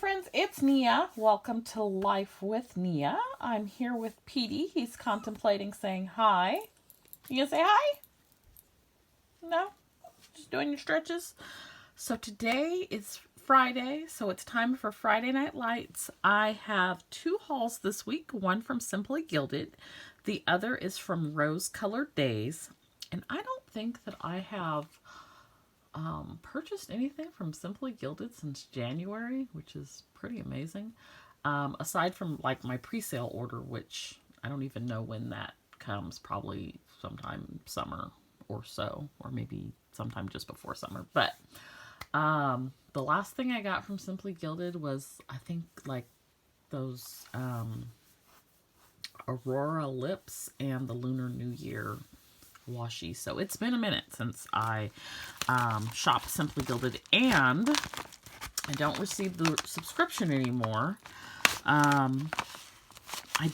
friends, it's Nia. Welcome to Life with Nia. I'm here with Petey. He's contemplating saying hi. You gonna say hi? No? Just doing your stretches? So today is Friday, so it's time for Friday Night Lights. I have two hauls this week, one from Simply Gilded. The other is from Rose Colored Days. And I don't think that I have purchased anything from Simply Gilded since January, which is pretty amazing. Aside from like my pre-sale order, which I don't even know when that comes, probably sometime summer or so, or maybe sometime just before summer. But the last thing I got from Simply Gilded was, I think, like those Aurora lips and the Lunar New Year washi. So it's been a minute since I shopped Simply Gilded, and I don't receive the subscription anymore. I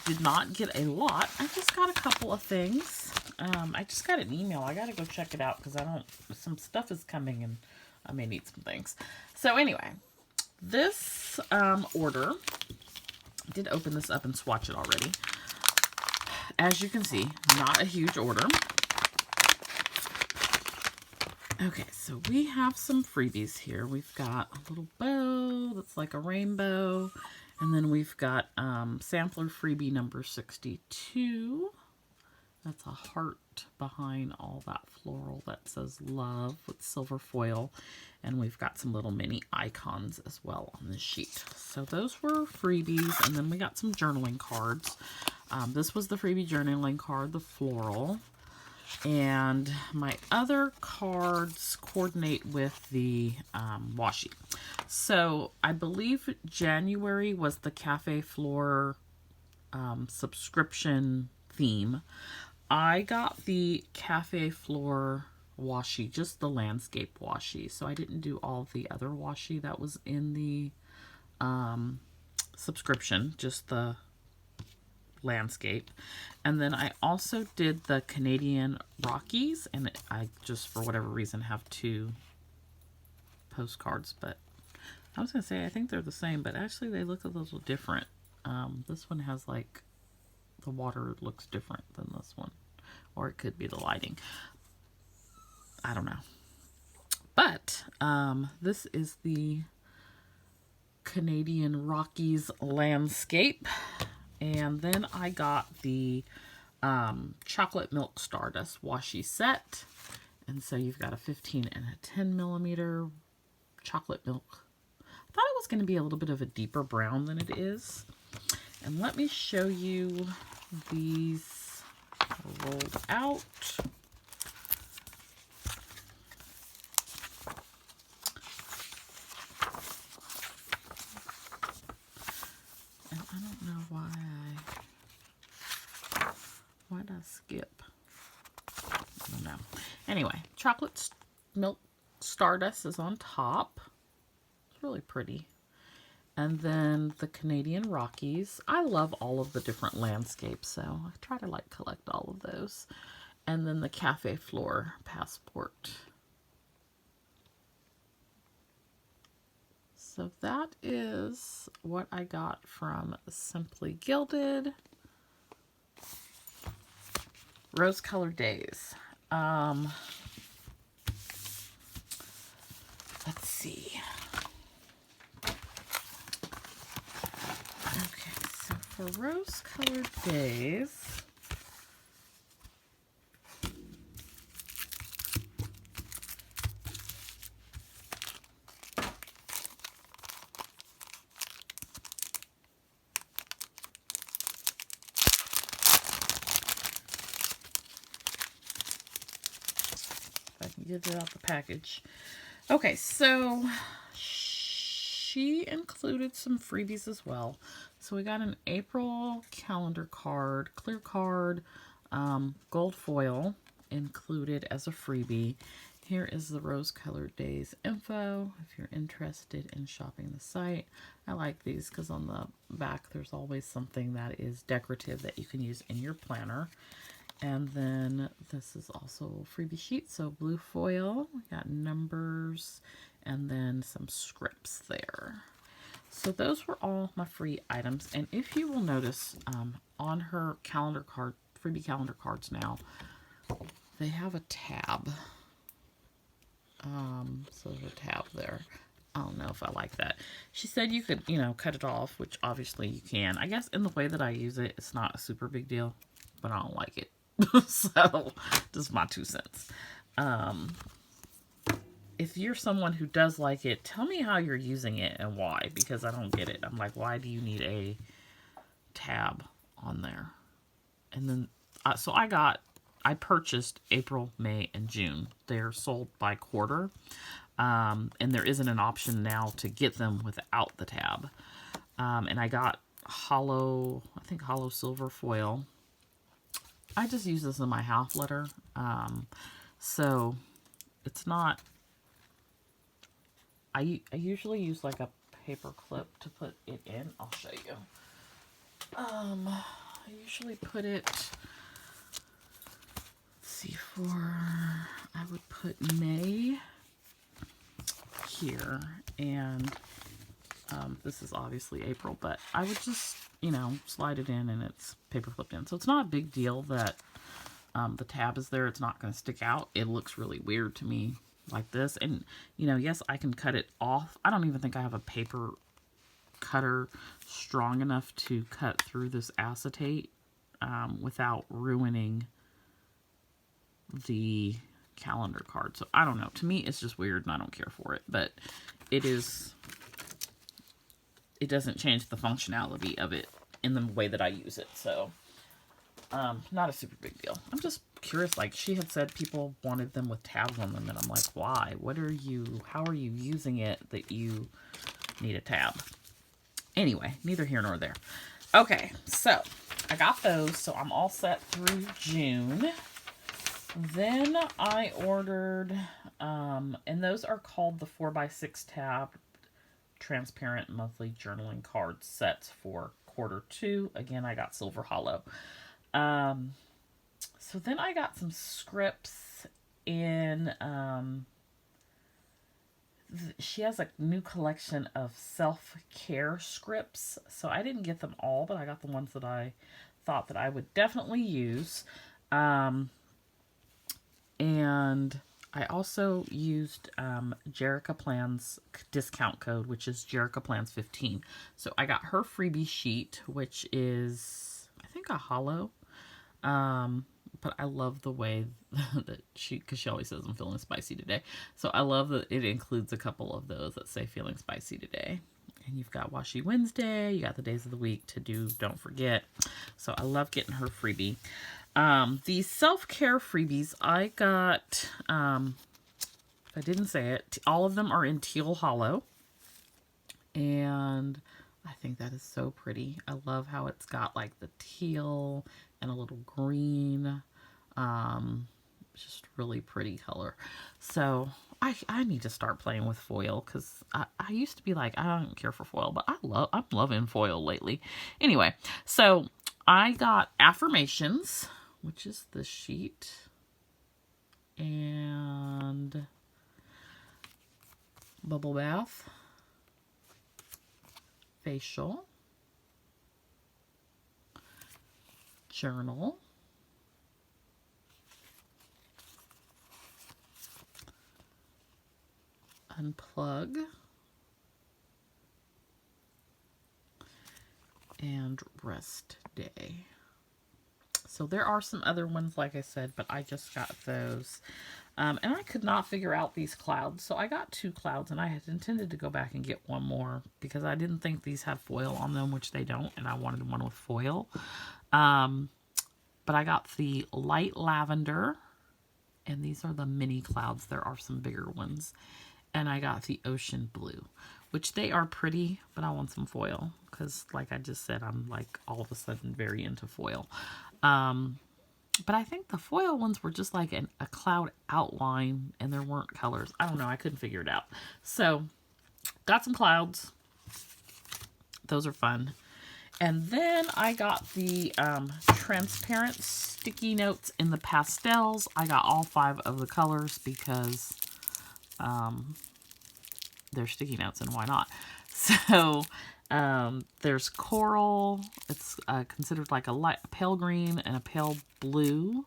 did not get a lot. I just got a couple of things. I just got an email. I gotta go check it out because some stuff is coming and I may need some things. So anyway, this order, I did open this up and swatch it already. As you can see, not a huge order. Okay, so we have some freebies here. We've got a little bow that's like a rainbow. And then we've got sampler freebie number 62. That's a heart behind all that floral that says love with silver foil. And we've got some little mini icons as well on this sheet. So those were freebies. And then we got some journaling cards. This was the freebie journaling card, the floral. And my other cards coordinate with the washi. So I believe January was the Cafe Flor subscription theme. I got the Cafe Flor washi, just the landscape washi. So I didn't do all the other washi that was in the subscription, just the landscape. And then I also did the Canadian Rockies, and I just for whatever reason have two postcards, but I was gonna say I think they're the same, but actually they look a little different. This one has like the water looks different than this one, or it could be the lighting, I don't know. But this is the Canadian Rockies landscape. And then I got the chocolate milk stardust washi set. And so you've got a 15 and a 10 millimeter chocolate milk. I thought it was going to be a little bit of a deeper brown than it is. And let me show you these rolled out. I don't know why did I skip? I don't know. Anyway, chocolate milk stardust is on top. It's really pretty. And then the Canadian Rockies. I love all of the different landscapes, so I try to like collect all of those. And then the Cafe Flor passport. So that is what I got from Simply Gilded. Rose Colored Days. Let's see. Okay, so for Rose Colored Days, get it out the package. Okay, so she included some freebies as well. So we got an April calendar card, clear card, gold foil included as a freebie. Here is the Rose Colored Days info if you're interested in shopping the site. I like these because on the back there's always something that is decorative that you can use in your planner. And then this is also a freebie sheet, so blue foil, we got numbers, and then some scripts there. so those were all my free items. And if you will notice, on her calendar card, freebie calendar cards now, they have a tab. So there's a tab there. I don't know if I like that. She said you could, you know, cut it off, which obviously you can. I guess in the way that I use it, it's not a super big deal, but I don't like it. So, just my 2 cents. If you're someone who does like it, tell me how you're using it and why, because I don't get it. I'm like, why do you need a tab on there? And then, so I purchased April, May, and June. They're sold by quarter. And there isn't an option now to get them without the tab. And I got hollow silver foil. I just use this in my half letter. So it's not, I usually use like a paper clip to put it in. I'll show you. I usually put it, let's see, I would put May here, and this is obviously April, but I would just, you know, slide it in and it's paper flipped in. So it's not a big deal that the tab is there. It's not going to stick out. It looks really weird to me like this. And, you know, yes, I can cut it off. I don't even think I have a paper cutter strong enough to cut through this acetate without ruining the calendar card. So I don't know. To me, it's just weird and I don't care for it. But it doesn't change the functionality of it in the way that I use it. So not a super big deal. I'm just curious. Like, she had said people wanted them with tabs on them, and I'm like, why? How are you using it that you need a tab? Anyway, neither here nor there. Okay, so I got those, so I'm all set through June. Then I ordered, and those are called the 4x6 tab transparent monthly journaling card sets for Q2. Again, I got silver hollow. So then I got some scripts in, she has a new collection of self-care scripts. So I didn't get them all, but I got the ones that I thought that I would definitely use. And I also used Jerica Plans discount code, which is Jerica Plans 15. So I got her freebie sheet, which is, I think, a hollow. But I love the way that because she always says I'm feeling spicy today. So I love that it includes a couple of those that say feeling spicy today. And you've got Washi Wednesday, you got the days of the week to do, don't forget. So I love getting her freebie. These self-care freebies, I got, if I didn't say it, all of them are in teal hollow. And I think that is so pretty. I love how it's got like the teal and a little green. Just really pretty color. So I need to start playing with foil, because I used to be like, I don't care for foil, but I'm loving foil lately. Anyway, so I got Affirmations, which is this sheet, and Bubble Bath, Facial, Journal, Unplug, and Rest Day. So there are some other ones, like I said, but I just got those. And I could not figure out these clouds. So I got 2 clouds, and I had intended to go back and get one more because I didn't think these had foil on them, which they don't, and I wanted one with foil. But I got the light lavender, and these are the mini clouds. There are some bigger ones. And I got the ocean blue, which they are pretty, but I want some foil because, like I just said, I'm like all of a sudden very into foil. But I think the foil ones were just like a cloud outline, and there weren't colors. I don't know. I couldn't figure it out. So got some clouds. Those are fun. And then I got the transparent sticky notes in the pastels. I got all 5 of the colors because they're sticky notes, and why not? So there's coral. It's considered like a light pale green and a pale blue,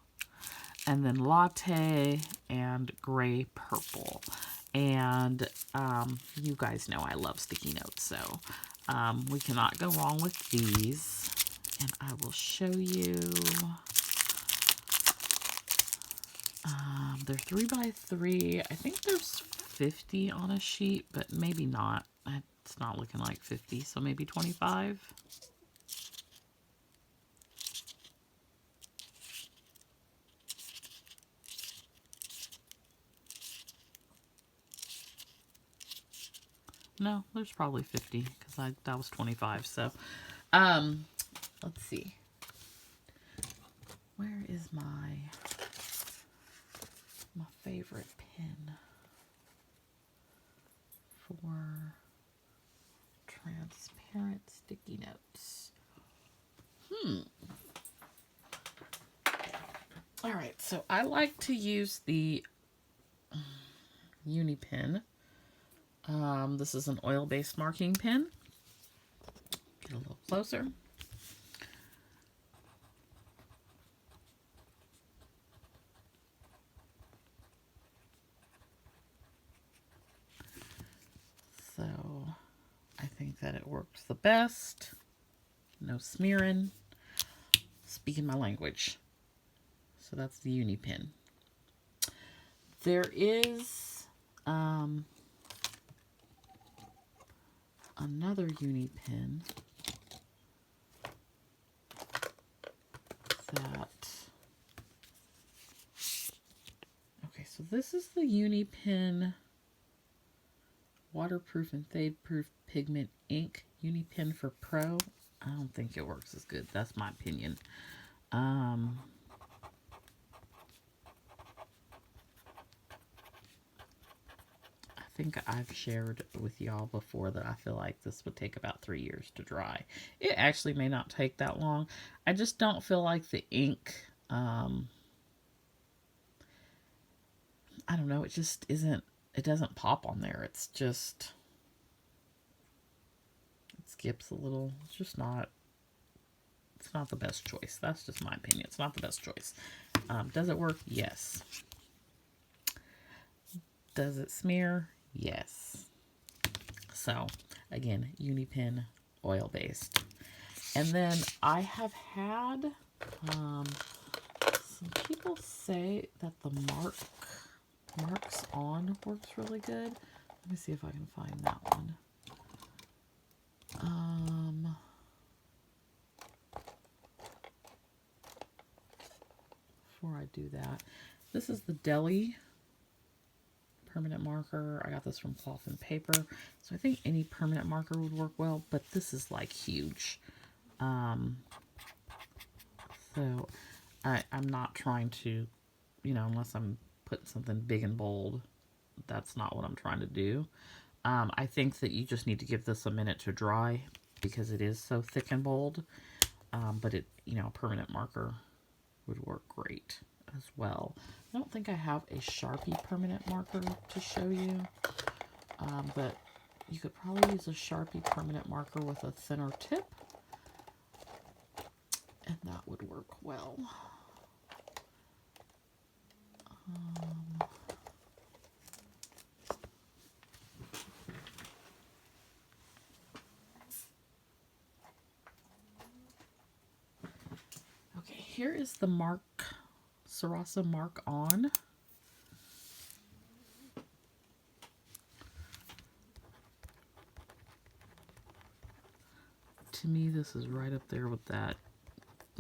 and then latte and gray purple. And you guys know I love sticky notes, so we cannot go wrong with these. And I will show you. They're 3x3. I think there's 50 on a sheet, but maybe not. It's not looking like 50, so maybe 25. No, there's probably 50 because that was 25. So, let's see. Where is my favorite pen for transparent sticky notes? All right, so I like to use the Uni pen. This is an oil-based marking pen. Get a little closer. So I think that it works the best. No smearing. Speaking my language. So that's the Uni pen. There is another Uni pen that, okay, so this is the Uni pen waterproof and fade-proof pigment ink Uni pen for Pro. I don't think it works as good. That's my opinion. I think I've shared with y'all before that I feel like this would take about 3 years to dry. It actually may not take that long. I just don't feel like the ink, I don't know, it just isn't, it doesn't pop on there. It's just, it skips a little. It's just not, it's not the best choice. That's just my opinion. It's not the best choice. Does it work? Yes. Does it smear? Yes. So, again, Uni pen, oil-based. And then I have had some people say that the Marks On works really good. Let me see if I can find that one. Before I do that, this is the Deli permanent marker. I got this from Cloth and Paper, so I think any permanent marker would work well, but this is like huge. So I'm not trying to, you know, unless I'm putting something big and bold, that's not what I'm trying to do. I think that you just need to give this a minute to dry because it is so thick and bold. But it, you know, a permanent marker would work great as well. I don't think I have a Sharpie permanent marker to show you, but you could probably use a Sharpie permanent marker with a thinner tip, and that would work well. Okay, here is the Sarasa Mark On. To me, this is right up there with that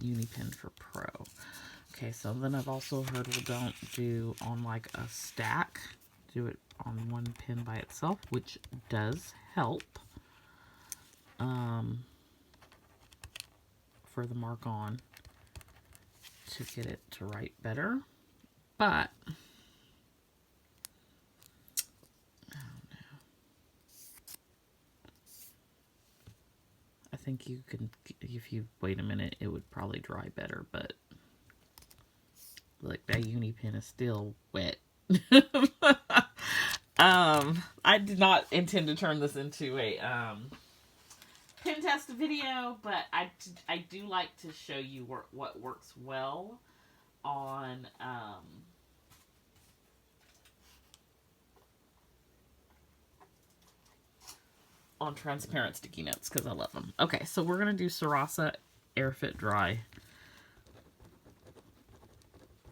Uni pen for Pro. Okay, so then I've also heard, well, don't do on like a stack. Do it on one pen by itself, which does help for the Mark On to get it to write better. But I don't know. I think you can, if you wait a minute, it would probably dry better, but look, that Uni pen is still wet. I did not intend to turn this into a pin test video, but I do like to show you what works well on transparent sticky notes because I love them. Okay, so we're going to do Sarasa Airfit Dry.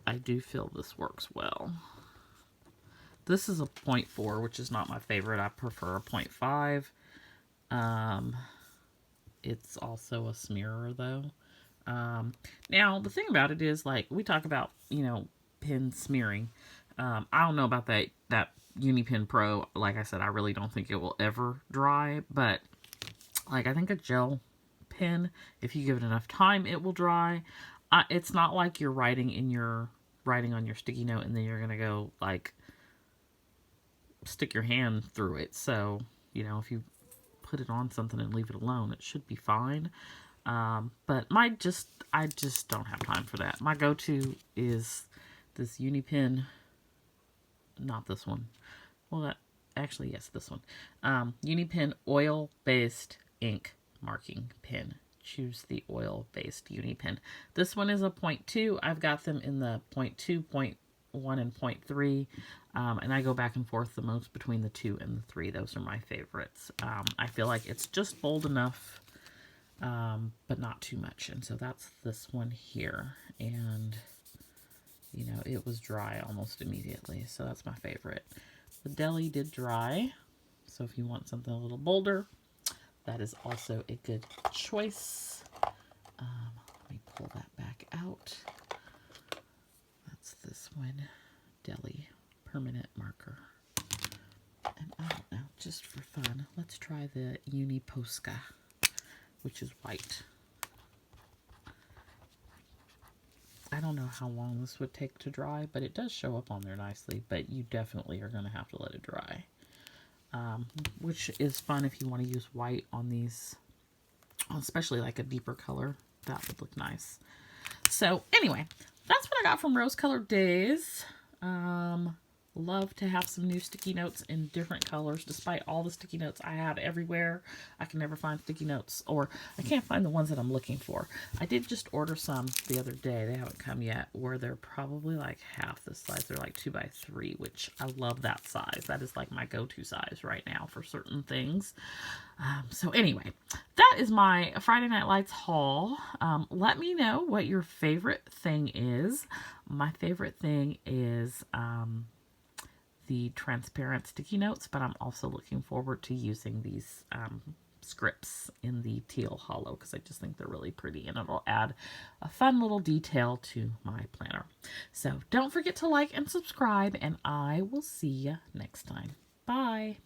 I do feel this works well. This is a 0.4, which is not my favorite. I prefer a 0.5. It's also a smearer, though. Now, the thing about it is, like, we talk about, you know, pin smearing. I don't know about that Unipin Pro. Like I said, I really don't think it will ever dry. But, like, I think a gel pin, if you give it enough time, it will dry. It's not like you're writing on your sticky note and then you're going to go, like, stick your hand through it. So, you know, if you put it on something and leave it alone, it should be fine. But I just don't have time for that. My go-to is this Unipin, not this one. Well, actually, yes, this one. Unipin oil-based ink marking pen. Choose the oil-based Unipin. This one is a 0.2. I've got them in the 0.2, 0.1, and 0.3. And I go back and forth the most between the 2 and the 3. Those are my favorites. I feel like it's just bold enough, but not too much. And so that's this one here. And, you know, it was dry almost immediately. So that's my favorite. The Deli did dry. So if you want something a little bolder, that is also a good choice. Let me pull that back out. That's this one, Deli Permanent Marker. And I don't know, just for fun, let's try the Uniposca, which is white. I don't know how long this would take to dry, but it does show up on there nicely, but you definitely are going to have to let it dry. Which is fun if you want to use white on these, especially like a deeper color. That would look nice. So anyway, that's what I got from Rose Colored Days. Love to have some new sticky notes in different colors. Despite all the sticky notes I have everywhere, I can never find sticky notes, or I can't find the ones that I'm looking for. I did just order some the other day. They haven't come yet, where they're probably like half this size. They're like 2x3, which I love that size. That is like my go-to size right now for certain things. So anyway, that is my Friday Night Lights haul. Let me know what your favorite thing is. My favorite thing is the transparent sticky notes, but I'm also looking forward to using these scripts in the teal hollow because I just think they're really pretty and it'll add a fun little detail to my planner. So don't forget to like and subscribe, and I will see you next time. Bye.